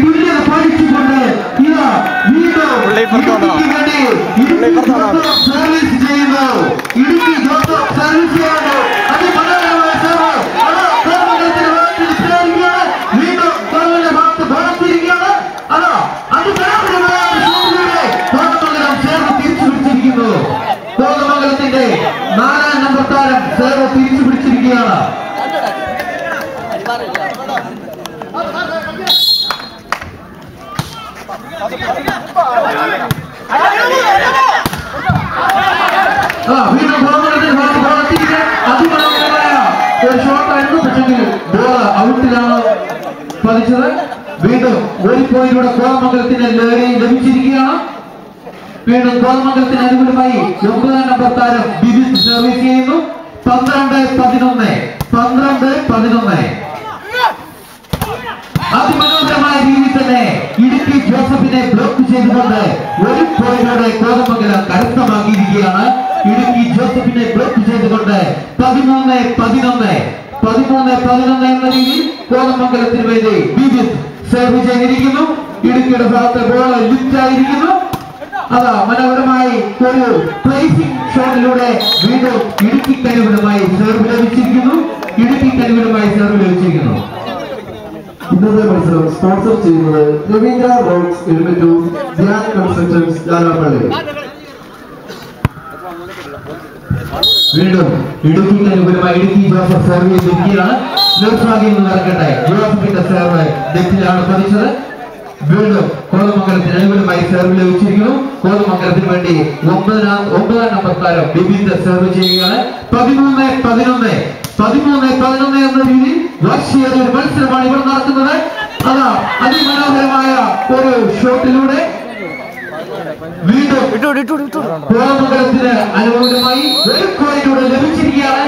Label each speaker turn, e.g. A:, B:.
A: തുല്യത പാലിച്ചുകൊണ്ട് സർവീസ് ചെയ്യുന്നു. ഇടുക്കി ജോസഫ് സർവീസ് ചെയ്യുന്നു. അതിമനോഹരമായ സർവ്. വീണ്ടും സർവിന്റെ ഭാഗത്ത് ഭാഗത്തിരിക്കുകയാണ്. അതാ അതിമനോഹരമായ കോതമംഗലം സേർവ് തിരിച്ചു പിടിച്ചിരിക്കുന്നു. കോതമംഗലത്തിന്റെ 4-ാം നമ്പർ താരം സേർവ് തിരിച്ചു പിടിച്ചിരിക്കുകയാണ്. വീണ്ടും കോതമംഗലത്തിന്റെ ഭാഗത്ത് ഭാഗത്തിരിക്കുക. അതിമനോഹരമായ ഒരു ഷോട്ടായിരുന്നു. പക്ഷെങ്കിൽ ബോൾ ഔട്ടിലാണ് പതിച്ചത്. വീണ്ടും ഒരു പോയിന്റിലൂടെ കോതമംഗലത്തിന് ലഭിച്ചിരിക്കുകയാണ്. വീണ്ടും കോതമംഗലത്തിന് അനുകൂലമായി 9-ാം നമ്പർ താരം ബിബിൻ സർവീസ് ചെയ്യുന്നു. 12-11 അതിമനോഹരമായ രീതിയിൽ തന്നെ ഇടുക്കി ജോസഫിനെ ബ്ലോക്ക് ചെയ്തുകൊണ്ട് ഒരു പോയിന്റോടെ കോതമംഗലം കരസ്ഥമാക്കിയിരിക്കുകയാണ്. ഇടുക്കി ജോസഫിനെ ബ്ലോക്ക് ചെയ്തുകൊണ്ട് 13-11 എന്ന രീതിയിൽ കോതമംഗലത്തിന് വേണ്ടി ബിബിൻ സർവ് ചെയ്തിരിക്കുന്നു. ഇടുക്കിയുടെ ഭാഗത്ത് ബോൾ ലിഫ്റ്റ് ആയിരിക്കുന്നു. അതാ മനോഹരമായി ഒരു പ്ലേസിംഗ് ഷോട്ടിലൂടെ വീണ്ടും ഇടുക്കിക്ക് അനുകൂലമായി സെർവ് ലഭിച്ചിരിക്കുന്നു.
B: ഇന്നത്തെ മത്സരം സ്പോൺസർ ചെയ്യുന്നത് രവീന്ദ്ര റോക്സ് എലിമെന്റൂർ ധ്യാൻ കൺസ്ട്രക്ഷൻസ് ജാലാപ്പള്ളി.
A: വീണ്ടും ഇടുക്കിക്ക് അനുകൂലമായി ഇടുക്കി ജോസഫ് സെർവ് ചെയ്തിരിക്കുകയാണ്. നിർഭാഗ്യം നടക്കട്ടെ. ജോസഫിന്റെ സെർവ് നെറ്റിലാണ് പതിച്ചത്. വീണ്ടും കോതമംഗലത്തിന് അനുകൂലമായി സെർവ് ലഭിച്ചിരിക്കുന്നു. കോതമംഗലത്തിന് വേണ്ടി 9-ാം നമ്പർ താരം ബിബിന്റെ സെർവ് ചെയ്യുകയാണ്. 13-11 എന്ന രീതിയിൽ വാശിയേറിയ ഒരു മത്സരമാണ് ഇവിടെ നടക്കുന്നത്. അതാ അതിമനോഹരമായ ഒരു ഷോട്ടിലൂടെ വീണ്ടും കോതമംഗലത്തിന് അനുകൂലമായി ഒരു പോയിന്റിലൂടെ ലഭിച്ചിരിക്കുകയാണ്.